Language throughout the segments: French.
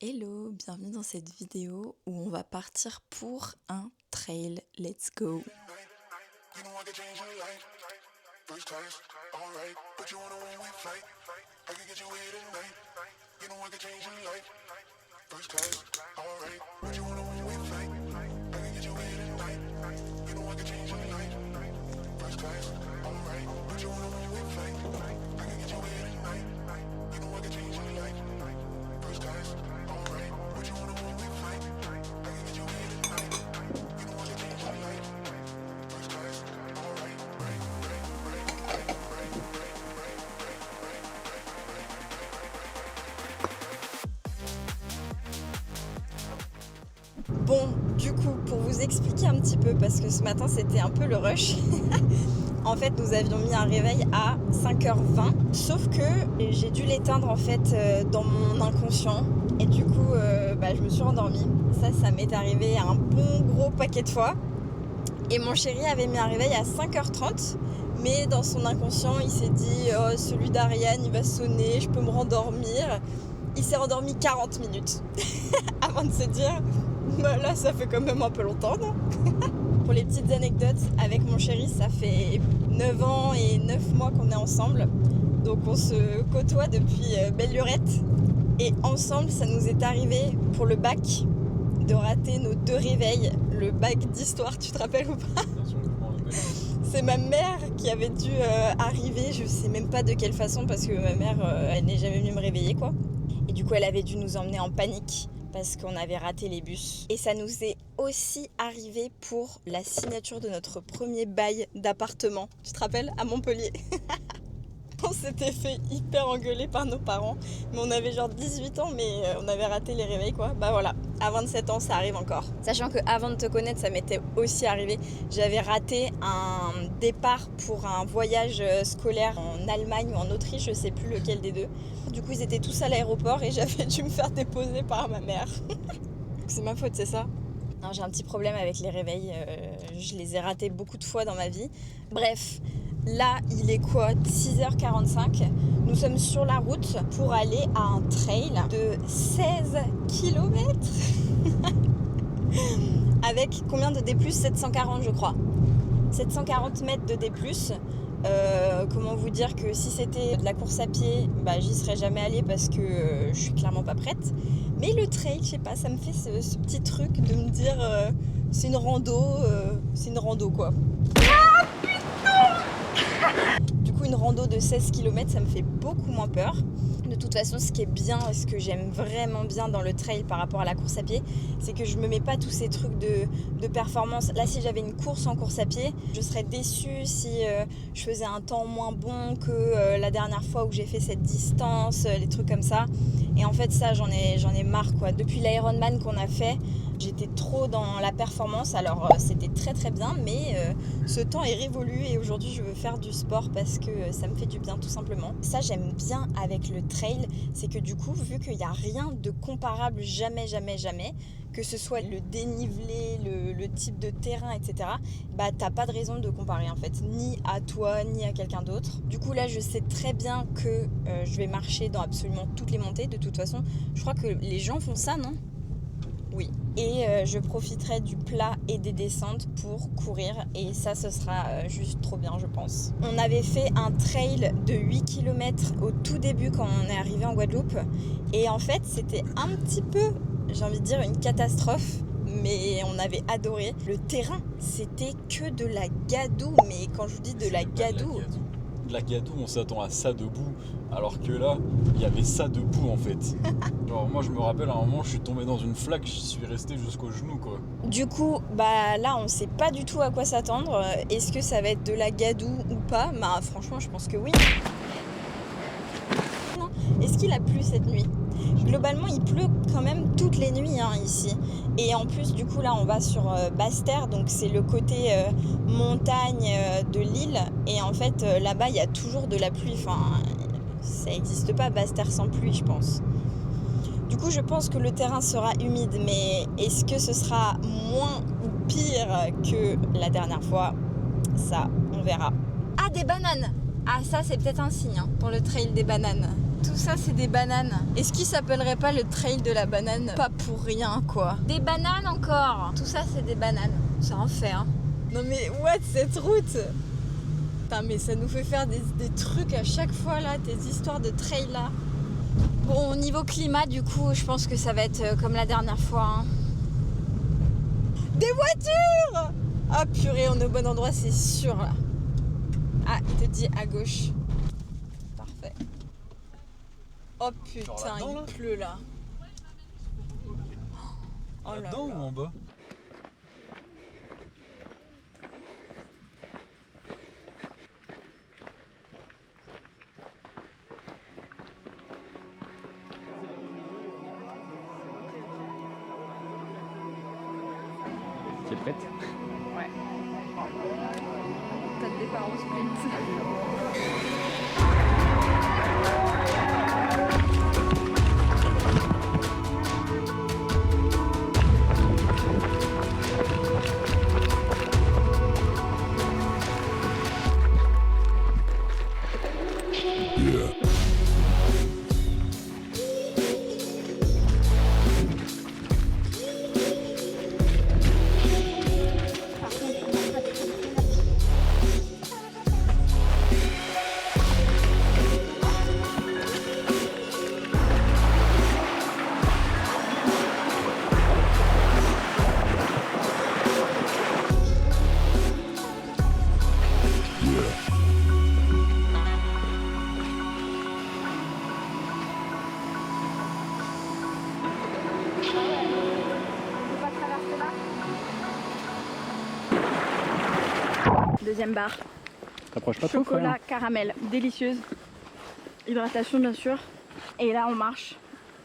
Hello, bienvenue dans cette vidéo où on va partir pour un trail. Let's go! You know I could change your life. First class, alright. But you on a one-way flight. I could get you here tonight. You know I could change your life. First class, alright. But you on a one-way flight. I could get you here tonight. You know I could change your life. First class, alright. But you on a one-way flight. I could get you here tonight. You know I could change your life. First class, alright. But you on a one-way flight. I could get you here tonight. You know I could change your life. First class, alright. Bon, du coup, pour vous expliquer un petit peu, parce que ce matin c'était un peu le rush, en fait nous avions mis un réveil à 5h20, sauf que j'ai dû l'éteindre en fait dans mon inconscient, et du coup je me suis rendormie. Ça m'est arrivé un bon gros paquet de fois, et mon chéri avait mis un réveil à 5h30, mais dans son inconscient il s'est dit « Oh, celui d'Ariane il va sonner, je peux me rendormir ». Il s'est rendormi 40 minutes avant de se dire bah là ça fait quand même un peu longtemps, non? Pour les petites anecdotes, avec mon chéri ça fait 9 ans et 9 mois qu'on est ensemble, donc on se côtoie depuis belle lurette, et ensemble ça nous est arrivé pour le bac de rater nos 2 réveils. Le bac d'histoire, tu te rappelles ou pas? C'est ma mère qui avait dû arriver, je sais même pas de quelle façon, parce que ma mère elle n'est jamais venue me réveiller quoi. Et du coup elle avait dû nous emmener en panique parce qu'on avait raté les bus. Et ça nous est aussi arrivé pour la signature de notre premier bail d'appartement. Tu te rappelles? À Montpellier. On s'était fait hyper engueuler par nos parents, mais on avait genre 18 ans, mais on avait raté les réveils quoi. Bah voilà, à 27 ans ça arrive encore. Sachant que avant de te connaître, ça m'était aussi arrivé. J'avais raté un départ pour un voyage scolaire en Allemagne ou en Autriche, je sais plus lequel des deux. Du coup ils étaient tous à l'aéroport et j'avais dû me faire déposer par ma mère. C'est ma faute, c'est ça? Non, j'ai un petit problème avec les réveils, je les ai ratés beaucoup de fois dans ma vie. Bref, là il est quoi? 6h45. Nous sommes sur la route pour aller à un trail de 16 km avec combien de D+? 740 je crois. 740 mètres de D+. Comment vous dire que si c'était de la course à pied, j'y serais jamais allée parce que je suis clairement pas prête. Mais le trail, je sais pas, ça me fait ce petit truc de me dire c'est une rando quoi. Ah putain. Du coup une rando de 16 km ça me fait beaucoup moins peur. De toute façon ce qui est bien et ce que j'aime vraiment bien dans le trail par rapport à la course à pied, c'est que je me mets pas tous ces trucs de performance. Là si j'avais une course en course à pied, je serais déçue si je faisais un temps moins bon que la dernière fois où j'ai fait cette distance, les trucs comme ça. Et en fait ça j'en ai marre quoi. Depuis l'Ironman qu'on a fait, j'étais trop dans la performance. Alors c'était très très bien, mais ce temps est révolu et aujourd'hui je veux faire du sport parce que ça me fait du bien tout simplement. Ça j'aime bien avec le trail, c'est que du coup vu qu'il n'y a rien de comparable jamais, que ce soit le dénivelé, le type de terrain, etc., t'as pas de raison de comparer en fait, ni à toi, ni à quelqu'un d'autre. Du coup là je sais très bien que je vais marcher dans absolument toutes les montées. De toute façon, je crois que les gens font ça, non? Oui. Et je profiterai du plat et des descentes pour courir, et ça ce sera juste trop bien je pense. On avait fait un trail de 8 km au tout début quand on est arrivé en Guadeloupe, et en fait c'était un petit peu, j'ai envie de dire, une catastrophe, mais on avait adoré. Le terrain c'était que de la gadoue, mais quand je vous dis de la gadoue... De la gadoue, on s'attend à ça debout, alors que là, il y avait ça debout en fait. Genre moi je me rappelle à un moment, je suis tombé dans une flaque, je suis resté jusqu'au genou quoi. Du coup, là on sait pas du tout à quoi s'attendre. Est-ce que ça va être de la gadoue ou pas? Franchement je pense que oui. Non. Est-ce qu'il a plu cette nuit? Globalement il pleut quand même toutes les nuits ici. Et en plus du coup là on va sur Basse-Terre, donc c'est le côté montagne de l'île. Et en fait là-bas il y a toujours de la pluie. Enfin ça n'existe pas Basse-Terre sans pluie je pense. Du coup je pense que le terrain sera humide, mais est-ce que ce sera moins ou pire que la dernière fois? Ça on verra. Ah, des bananes! Ah ça c'est peut-être un signe pour le trail des bananes. Tout ça, c'est des bananes. Est-ce qu'il s'appellerait pas le trail de la banane? Pas pour rien, quoi. Des bananes encore. Tout ça, c'est des bananes. C'est un fait, hein. Non mais, what, cette route? Putain, mais ça nous fait faire des trucs à chaque fois, là, tes histoires de trail, là. Bon, au niveau climat, du coup, je pense que ça va être comme la dernière fois, hein. Des voitures! Ah, purée, on est au bon endroit, c'est sûr, là. Ah, il te dit à gauche. Parfait. Oh putain, il pleut là. Oh là Là-dedans là. ou en bas? T'es prête? Ouais. T'as le départ au sprint. Deuxième barre. T'approches pas trop, Chocolat, frère. caramel, délicieuse. Hydratation bien sûr. Et là on marche.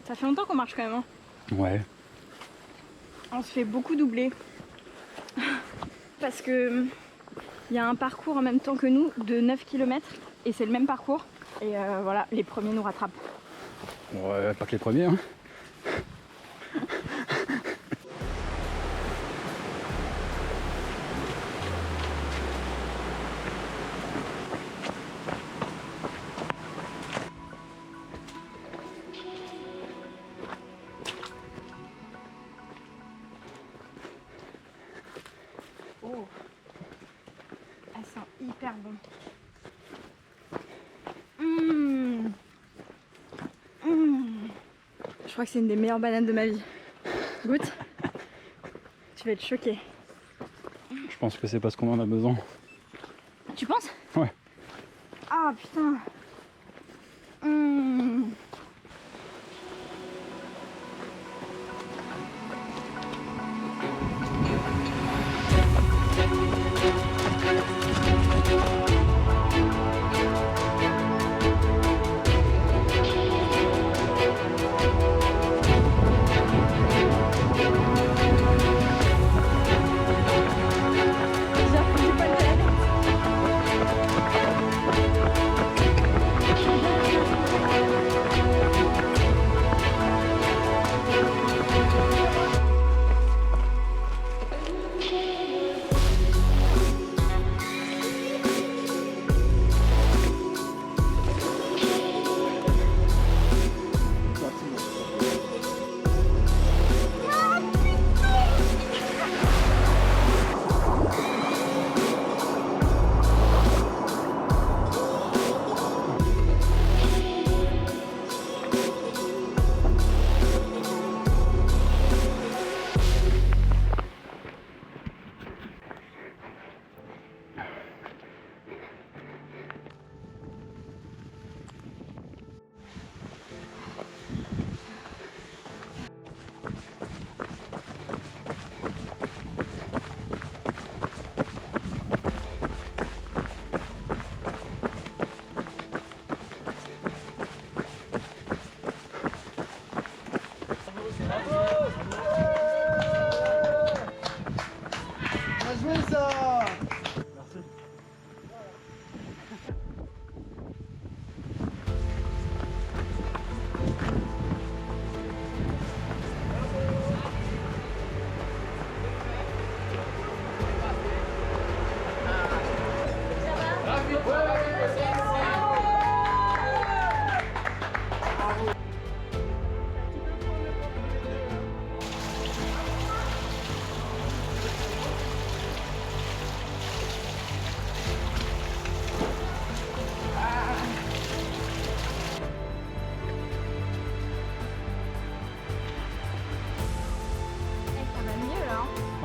Ça fait longtemps qu'on marche quand même, hein. Ouais. On se fait beaucoup doubler. Parce que il y a un parcours en même temps que nous de 9 km et c'est le même parcours. Et voilà, les premiers nous rattrapent. Ouais, pas que les premiers, hein. Oh, elles sont hyper bon. Je crois que c'est une des meilleures bananes de ma vie. Goûte. Tu vas être choqué. Je pense que c'est parce qu'on en a besoin. Tu penses? Ouais. Ah putain. J'ai pas le tête.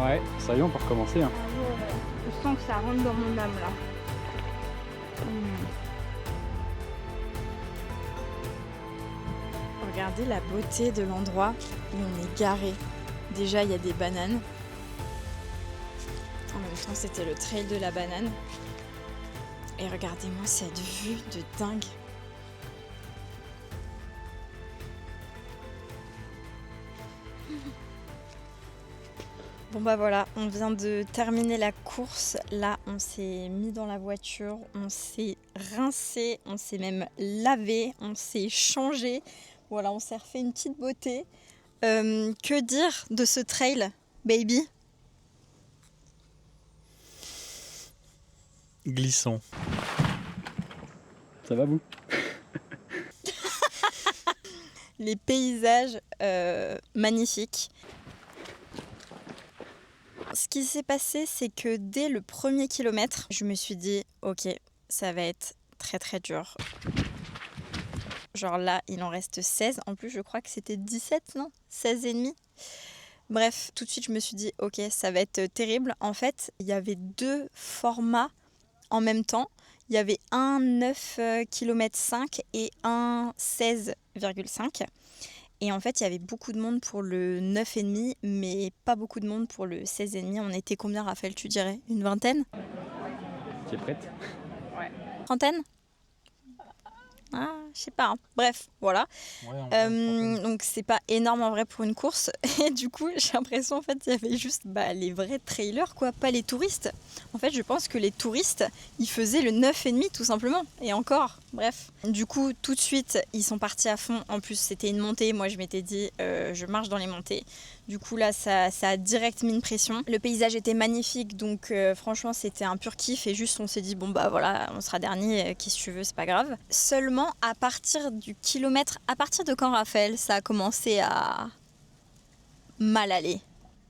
Ouais, ça y est, on peut recommencer. Hein. Je sens que ça rentre dans mon âme là. Regardez la beauté de l'endroit où on est garé. Déjà, il y a des bananes. En même temps, c'était le trail de la banane. Et regardez-moi cette vue de dingue. Bon bah voilà, on vient de terminer la course. Là, on s'est mis dans la voiture, on s'est rincé, on s'est même lavé, on s'est changé. Voilà, on s'est refait une petite beauté. Que dire de ce trail, baby? Glissant. Ça va vous? Les paysages magnifiques. Ce qui s'est passé, c'est que dès le premier kilomètre, je me suis dit, ok, ça va être très très dur. Genre là, il en reste 16. En plus, je crois que c'était 17, non? 16 et demi. Bref, tout de suite, je me suis dit, ok, ça va être terrible. En fait, il y avait 2 formats en même temps. Il y avait un 9 km 5 et un 16,5. Et en fait, il y avait beaucoup de monde pour le 9,5, mais pas beaucoup de monde pour le 16,5. On était combien, Raphaël, tu dirais? Une vingtaine? Tu es prête? Trentaine? Ah, je sais pas. Hein. Bref, voilà. Ouais, Donc c'est pas énorme en vrai pour une course. Et du coup, j'ai l'impression en fait il y avait juste les vrais trailers quoi, pas les touristes. En fait, je pense que les touristes, ils faisaient le 9,5 tout simplement. Et encore, bref. Du coup, tout de suite, ils sont partis à fond. En plus, c'était une montée. Moi, je m'étais dit, je marche dans les montées. Du coup, là, ça a direct mis une pression. Le paysage était magnifique, donc franchement, c'était un pur kiff. Et juste, on s'est dit, bon, bah voilà, on sera dernier, qu'est-ce que tu veux, c'est pas grave. Seulement, à partir du kilomètre, à partir de quand, Raphaël, ça a commencé à mal aller?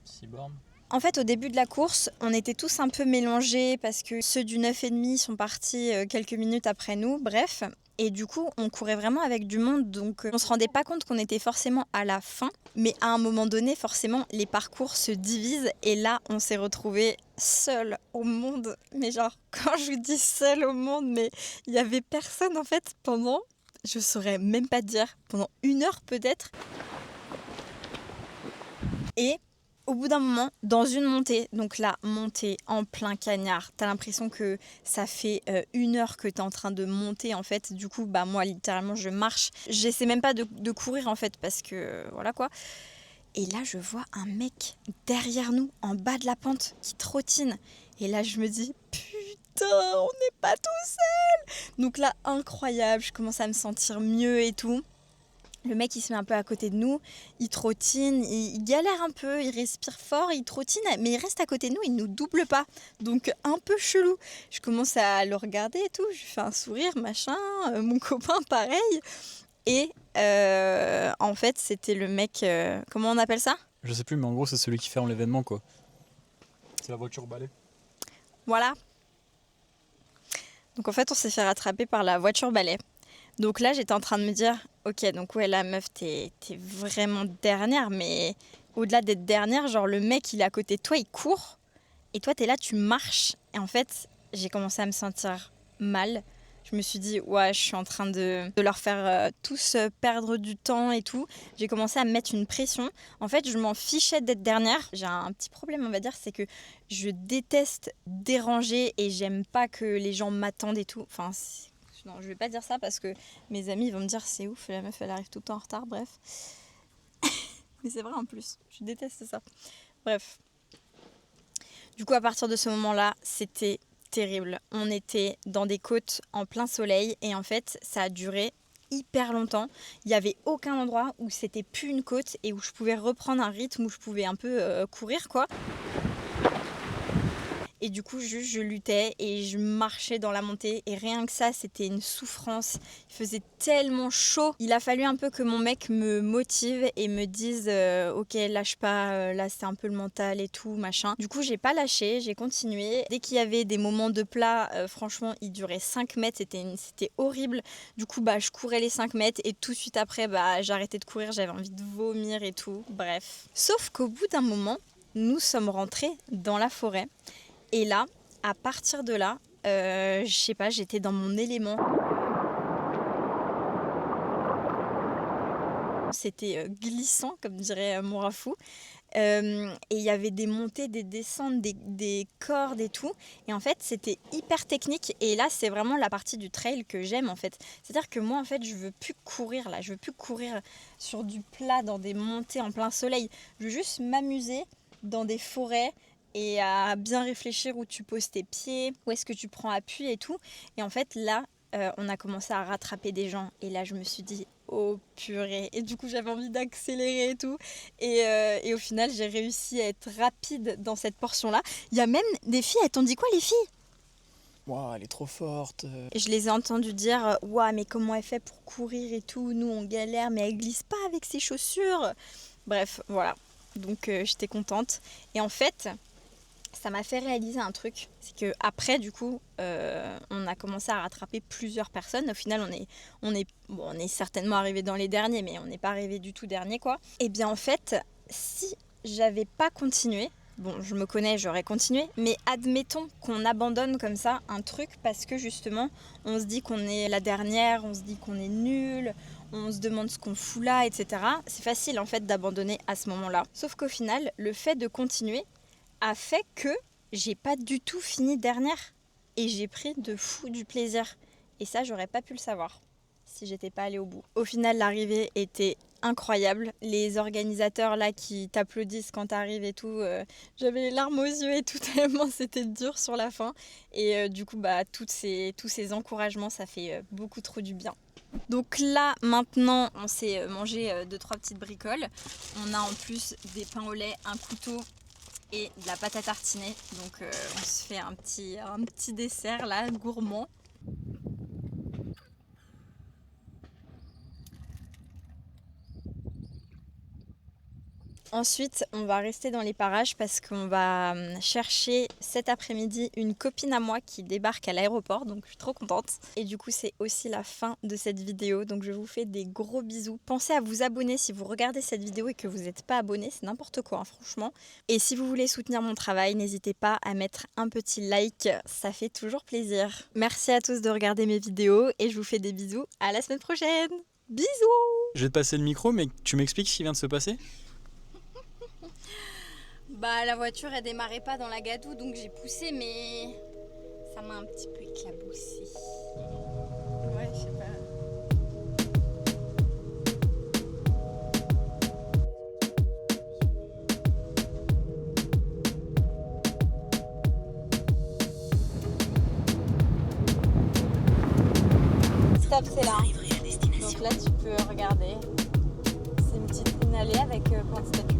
6 bornes. En fait, au début de la course, on était tous un peu mélangés parce que ceux du 9,5 sont partis quelques minutes après nous, bref. Et du coup, on courait vraiment avec du monde, donc on se rendait pas compte qu'on était forcément à la fin. Mais à un moment donné, forcément, les parcours se divisent et là, on s'est retrouvés seuls au monde. Mais genre, quand je vous dis seul au monde, mais il y avait personne en fait pendant, je saurais même pas dire, pendant 1 heure peut-être. Et au bout d'un moment, dans une montée, donc là, montée en plein cagnard, t'as l'impression que ça fait 1 heure que t'es en train de monter en fait. Du coup, moi littéralement, je marche. J'essaie même pas de courir en fait parce que voilà quoi. Et là, je vois un mec derrière nous, en bas de la pente, qui trottine. Et là, je me dis, putain, on n'est pas tout seul. Donc là, incroyable, je commence à me sentir mieux et tout. Le mec, il se met un peu à côté de nous, il trottine, il galère un peu, il respire fort, il trottine, mais il reste à côté de nous, il nous double pas. Donc un peu chelou. Je commence à le regarder et tout, je lui fais un sourire, machin, mon copain pareil. Et en fait, c'était le mec, comment on appelle ça? Je sais plus, mais en gros, c'est celui qui ferme l'événement, quoi. C'est la voiture balai. Voilà. Donc en fait, on s'est fait rattraper par la voiture balai. Donc là, j'étais en train de me dire, ok, donc ouais, la meuf, t'es vraiment dernière, mais au-delà d'être dernière, genre le mec, il est à côté de toi, il court, et toi, t'es là, tu marches. Et en fait, j'ai commencé à me sentir mal. Je me suis dit, ouais, je suis en train de leur faire tous perdre du temps et tout. J'ai commencé à me mettre une pression. En fait, je m'en fichais d'être dernière. J'ai un petit problème, on va dire, c'est que je déteste déranger et j'aime pas que les gens m'attendent et tout. Enfin, non, je vais pas dire ça parce que mes amis vont me dire c'est ouf, la meuf elle arrive tout le temps en retard, bref. Mais c'est vrai en plus, je déteste ça. Bref. Du coup, à partir de ce moment-là, c'était terrible. On était dans des côtes en plein soleil et en fait, ça a duré hyper longtemps. Il n'y avait aucun endroit où c'était plus une côte et où je pouvais reprendre un rythme, où je pouvais un peu courir quoi. Et du coup, juste, je luttais et je marchais dans la montée. Et rien que ça, c'était une souffrance. Il faisait tellement chaud. Il a fallu un peu que mon mec me motive et me dise ok, lâche pas, là c'est un peu le mental et tout, machin. Du coup, j'ai pas lâché, j'ai continué. Dès qu'il y avait des moments de plat, franchement, ils duraient 5 mètres. C'était horrible. Du coup, je courais les 5 mètres et tout de suite après, j'arrêtais de courir. J'avais envie de vomir et tout. Bref. Sauf qu'au bout d'un moment, nous sommes rentrés dans la forêt. Et là, à partir de là, je sais pas, j'étais dans mon élément. C'était glissant, comme dirait mon Rafou. Et il y avait des montées, des descentes, des cordes et tout. Et en fait, c'était hyper technique. Et là, c'est vraiment la partie du trail que j'aime en fait. C'est-à-dire que moi, en fait, je veux plus courir là. Je veux plus courir sur du plat, dans des montées en plein soleil. Je veux juste m'amuser dans des forêts et à bien réfléchir où tu poses tes pieds, où est-ce que tu prends appui et tout. Et en fait, là, on a commencé à rattraper des gens. Et là, je me suis dit... oh purée, et du coup j'avais envie d'accélérer et tout, et au final j'ai réussi à être rapide dans cette portion là. Il y a même des filles, elles t'ont dit quoi les filles? Waouh, elle est trop forte. Et je les ai entendues dire waouh, mais comment elle fait pour courir et tout, nous on galère, mais elle glisse pas avec ses chaussures. Bref, voilà, donc j'étais contente. Et en fait ça m'a fait réaliser un truc, c'est que après du coup on a commencé à rattraper plusieurs personnes. Au final on est certainement arrivé dans les derniers, mais on n'est pas arrivé du tout dernier quoi. Et bien en fait si j'avais pas continué, bon je me connais, j'aurais continué, mais admettons qu'on abandonne comme ça un truc parce que justement on se dit qu'on est la dernière, on se dit qu'on est nul, on se demande ce qu'on fout là, etc. C'est facile en fait d'abandonner à ce moment-là. Sauf qu'au final le fait de continuer a fait que j'ai pas du tout fini dernière et j'ai pris de fou du plaisir. Et ça, j'aurais pas pu le savoir si j'étais pas allée au bout. Au final, l'arrivée était incroyable. Les organisateurs là qui t'applaudissent quand t'arrives et tout, j'avais les larmes aux yeux et tout tellement c'était dur sur la fin. Et du coup, tous ces encouragements, ça fait beaucoup trop du bien. Donc là, maintenant, on s'est mangé 2-3 petites bricoles. On a en plus des pains au lait, un couteau et de la pâte à tartiner. Donc on se fait un petit dessert là, gourmand. Ensuite, on va rester dans les parages parce qu'on va chercher cet après-midi une copine à moi qui débarque à l'aéroport, donc je suis trop contente. Et du coup, c'est aussi la fin de cette vidéo, donc je vous fais des gros bisous. Pensez à vous abonner si vous regardez cette vidéo et que vous n'êtes pas abonné, c'est n'importe quoi, hein, franchement. Et si vous voulez soutenir mon travail, n'hésitez pas à mettre un petit like, ça fait toujours plaisir. Merci à tous de regarder mes vidéos et je vous fais des bisous. À la semaine prochaine. Bisous! Je vais te passer le micro, mais tu m'expliques ce qui vient de se passer? La voiture elle démarrait pas dans la gadoue, donc j'ai poussé, mais ça m'a un petit peu éclaboussé. Ouais, je sais pas. Stop, c'est là. Donc là tu peux regarder. C'est une petite ligne allée avec point de statue.